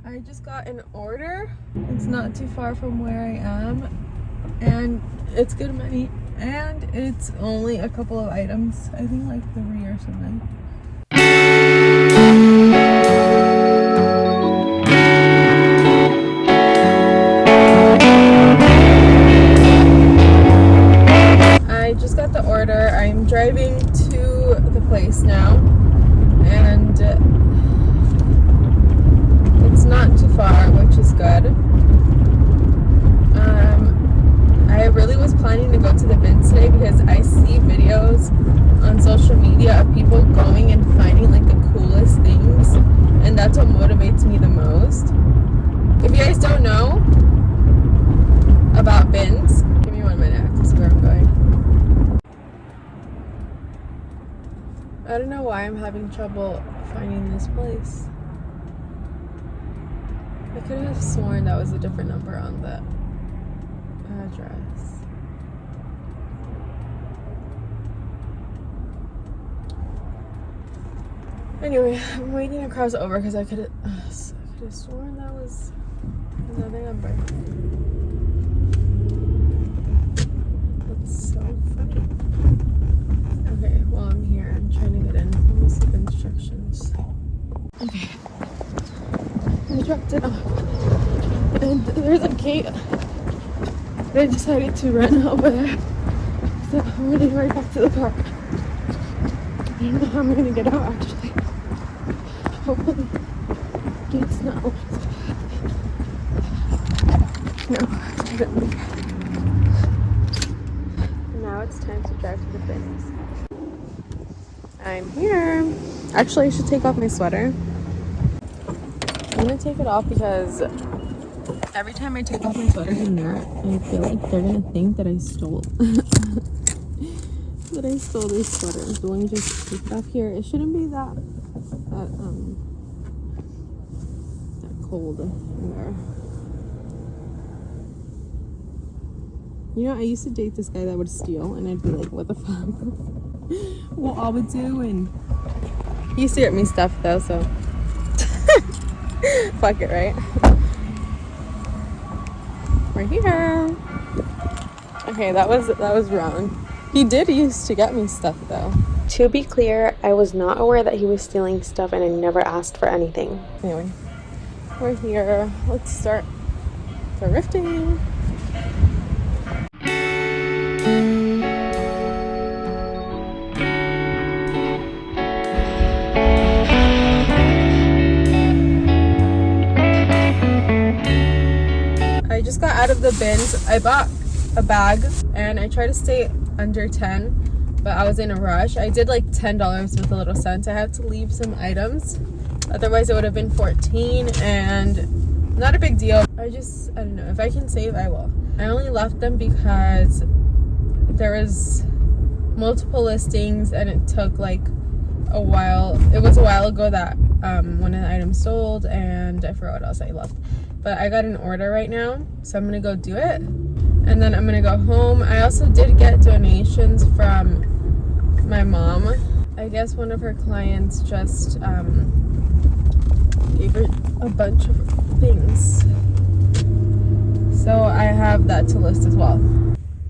I just got an order. It's not too far from where I am, and it's good money, and it's only a couple of items. I think like 3 or something. I just got the order. I'm driving to the place now, and it's not too far, which is good. I really was planning to go to the bin today because I see videos on social media of people going and finding like the coolest things, and that's what motivates me the most. If you guys don't know about bins, give me 1 minute, I have to see where I'm going. I don't know why I'm having trouble finding this place. I could have sworn that was a different number on the address. Anyway, I'm waiting to cross over because I could have sworn that was another number. That's so funny. Okay, well, I'm here. I'm trying to get in. Let me see the instructions. Okay. I dropped it off. And there's a gate. I decided to run over there. So I'm running right back to the car. I don't know how I'm gonna get out actually. Hopefully the gate's not locked. No, I don't think. Now it's time to drive to the bins. I'm here. Actually, I should take off my sweater. I'm gonna take it off because every time I take off my sweater in there, I feel like they're gonna think that I stole that I stole this sweater. So let me just take it off here. It shouldn't be that cold in there. You know, I used to date this guy that would steal, and I'd be like, what the fuck? What I would do, and he used to get me stuff though, so fuck it, right? We're here. Okay, that was wrong. He did used to get me stuff though. To be clear, I was not aware that he was stealing stuff, and I never asked for anything. Anyway, we're here. Let's start thrifting. I just got out of the bins. I bought a bag and I tried to stay under 10, but I was in a rush. I did like $10 with a little cents. I had to leave some items, otherwise it would have been 14, and not a big deal. I don't know, if I can save, I will. I only left them because there was multiple listings and it took like a while. It was a while ago that one of the items sold, and I forgot what else I left. But I got an order right now, so I'm gonna go do it, and then I'm gonna go home. I also did get donations from my mom. I guess one of her clients just gave her a bunch of things, so I have that to list as well.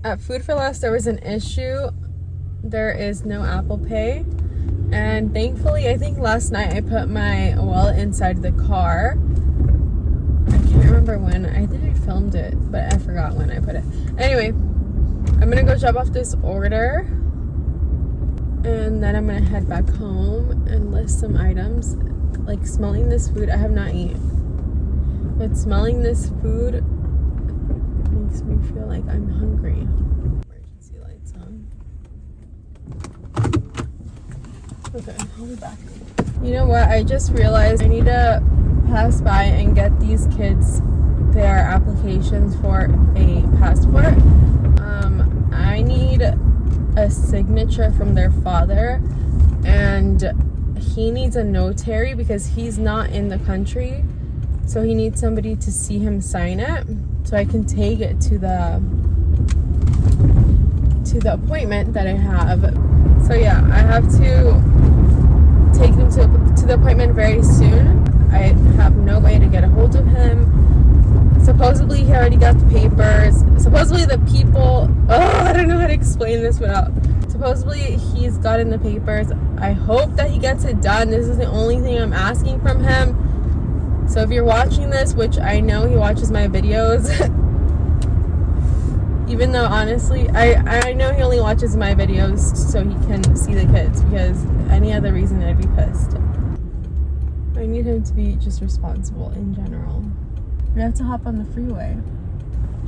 At Food for Less, there was an issue. There is no Apple Pay, and thankfully, I think last night I put my wallet inside the car. I can't remember when. I think I filmed it, but I forgot when I put it. Anyway, I'm gonna go drop off this order, and then I'm gonna head back home and list some items. Like, smelling this food, I have not eaten, but smelling this food makes me feel like I'm hungry. Emergency lights on. Okay, I'll be back. You know what? I just realized I need to pass by and get these kids their applications for a passport. I need a signature from their father, and he needs a notary because he's not in the country, so he needs somebody to see him sign it so I can take it to the appointment that I have. So yeah, I have to take them to the appointment very soon. I have no way to get a hold to explain this without. Supposedly he's gotten the papers. I hope that he gets it done. This is the only thing I'm asking from him. So if you're watching this, which I know he watches my videos, even though honestly I know he only watches my videos so he can see the kids, because any other reason I'd be pissed. I need him to be just responsible in general. We have to hop on the freeway.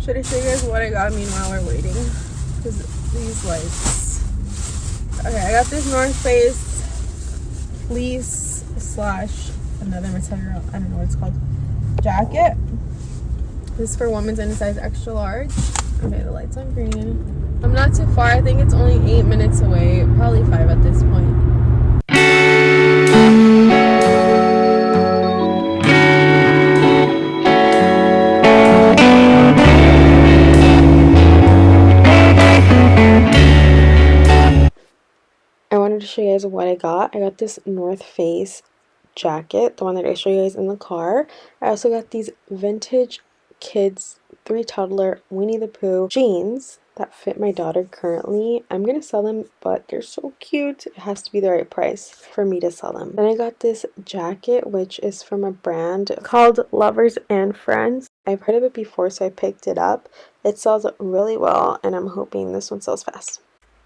Should I show you guys what I got meanwhile we're waiting? Because these lights. Okay, I got this North Face fleece slash another material, I don't know what it's called, jacket. This is for women's in a size extra large. Okay, the light's on green. I'm not too far. I think it's only 8 minutes away, probably 5 at this point. I wanted to show you guys what I got. I got this North Face jacket, the one that I showed you guys in the car. I also got these vintage kids 3 toddler Winnie the Pooh jeans that fit my daughter currently. I'm gonna sell them, but they're so cute. It has to be the right price for me to sell them. Then I got this jacket, which is from a brand called Lovers and Friends. I've heard of it before, so I picked it up. It sells really well, and I'm hoping this one sells fast.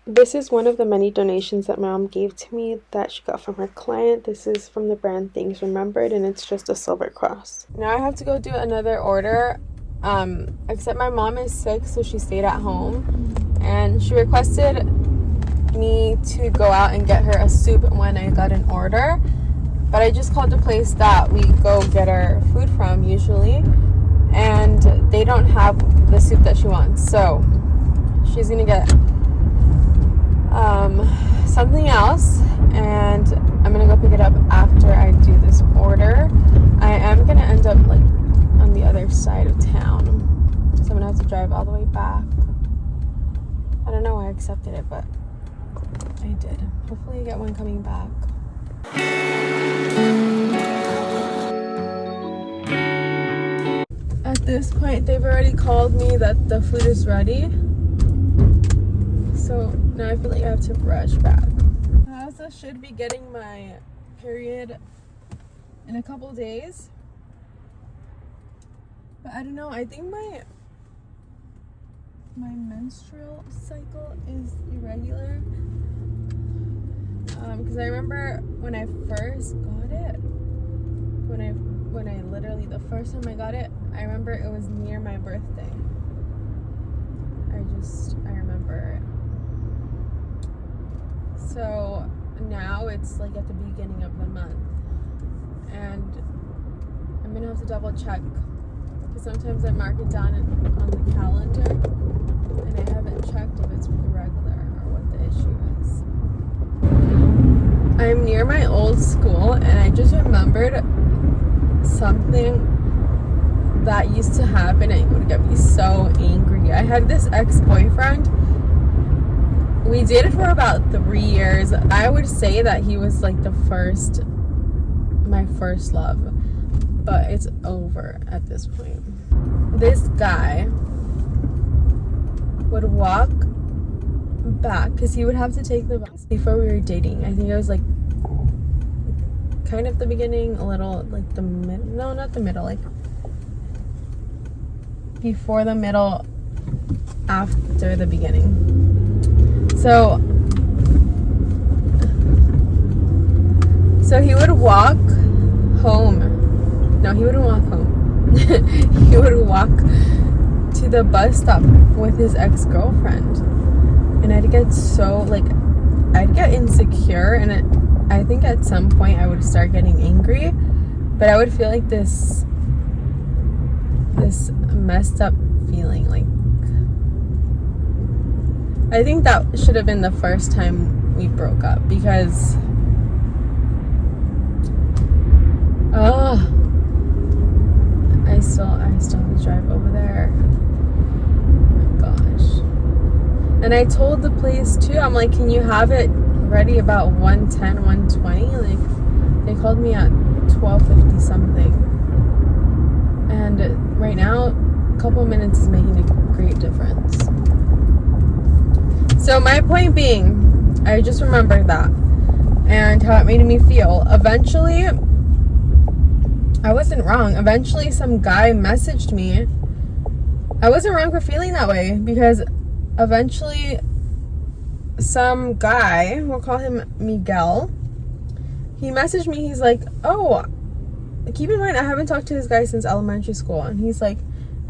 This is one of the many donations that my mom gave to me that she got from her client. This is from the brand Things Remembered, and it's just a silver cross. Now I have to go do another order. Except my mom is sick, so she stayed at home. And she requested me to go out and get her a soup when I got an order. But I just called the place that we go get our food from usually. And they don't have the soup that she wants. So she's gonna get something else, and I'm gonna go pick it up after I do this order. I am gonna end up like on the other side of town, so I'm gonna have to drive all the way back. I don't know why I accepted it, but I did. Hopefully I get one coming back. At this point they've already called me that the food is ready. So now I feel like I have to rush back. I also should be getting my period in a couple days. But I don't know, I think my menstrual cycle is irregular. Because I remember when I first got it, when I literally, the first time I got it, I remember it was near my birthday. I remember it. So now it's like at the beginning of the month, and I'm gonna have to double check, because sometimes I mark it down on the calendar and I haven't checked if it's irregular or what the issue is. I'm near my old school, and I just remembered something that used to happen. It would get me so angry. I had this ex-boyfriend. We dated for about 3 years. I would say that he was like my first love, but it's over at this point. This guy would walk back, because he would have to take the bus before we were dating. I think it was like kind of the beginning, a little like the mid, no, not the middle, like before the middle, after the beginning. So he would walk home. No, he wouldn't walk home. He would walk to the bus stop with his ex-girlfriend. And I'd get so, like, I'd get insecure. And I think at some point I would start getting angry. But I would feel like this messed up feeling, like, I think that should have been the first time we broke up, because I still have to drive over there. Oh my gosh. And I told the place too, I'm like, can you have it ready about 1:10, 1:20? Like, they called me at 12:50 something. And right now, a couple minutes is making a great difference. So my point being, I just remembered that and how it made me feel. Eventually, I wasn't wrong. Eventually, some guy messaged me. I wasn't wrong for feeling that way, because eventually some guy, we'll call him Miguel, he messaged me. He's like, oh, keep in mind, I haven't talked to this guy since elementary school. And he's like,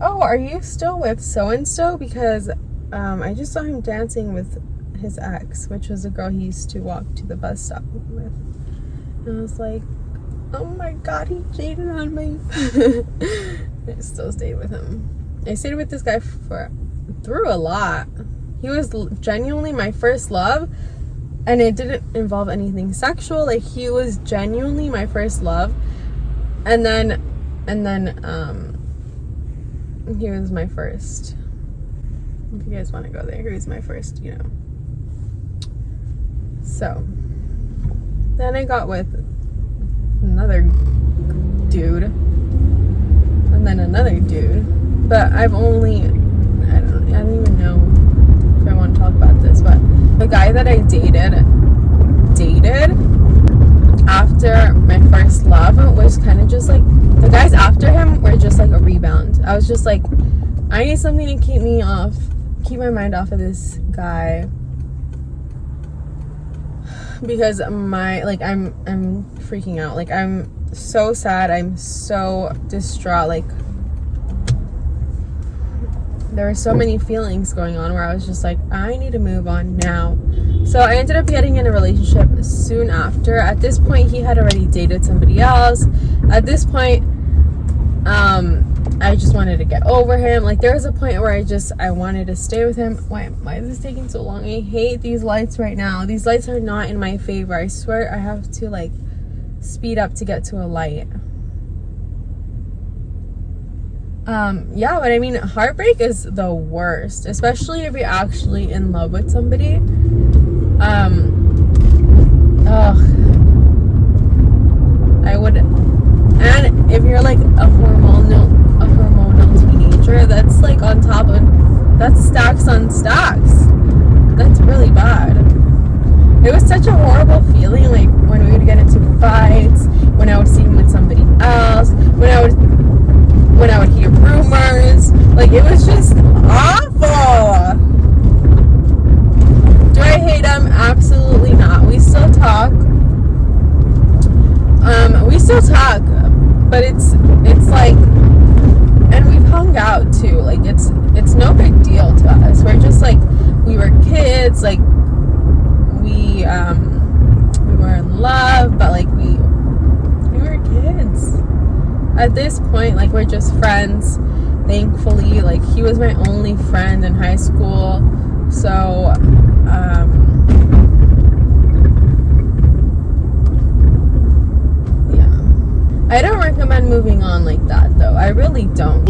oh, are you still with so-and-so? Because I just saw him dancing with his ex, which was a girl he used to walk to the bus stop with. And I was like, oh my god, he cheated on me. I still stayed with him. I stayed with this guy through a lot. He was genuinely my first love, and it didn't involve anything sexual. Like, he was genuinely my first love, and then he was my first. If you guys want to go there, he was my first, you know. So then I got with another dude, and then another dude. But I've only, I don't even know if I want to talk about this, but the guy that I dated after my first love was kind of just like, the guys after him were just like a rebound. I was just like, I need something to keep my mind off of this guy, because I'm freaking out. Like, I'm so sad, I'm so distraught. Like, there were so many feelings going on where I was just like, I need to move on now. So I ended up getting in a relationship soon after. At this point, he had already dated somebody else. At this point, I just wanted to get over him. Like, there was a point where I wanted to stay with him. Why is this taking so long? I hate these lights right now. These lights are not in my favor. I swear I have to, like, speed up to get to a light. Yeah, but I mean, heartbreak is the worst, especially if you're actually in love with somebody. And if you're like a hormonal teenager, that's like on top of, that's stacks on stacks. That's really bad. It was such a horrible feeling, like, when we would get into fights, when I would see him with somebody else, when I would hear rumors. Like, it was just awful. Do I hate him? Absolutely not. We still talk. But it's like, and we've hung out too. Like, it's no big deal to us. We're just like, we were kids. Like, we were in love, but like we were kids. At this point, like, we're just friends, thankfully. Like, he was my only friend in high school, so yeah, I don't recommend moving on like that, though. I really don't.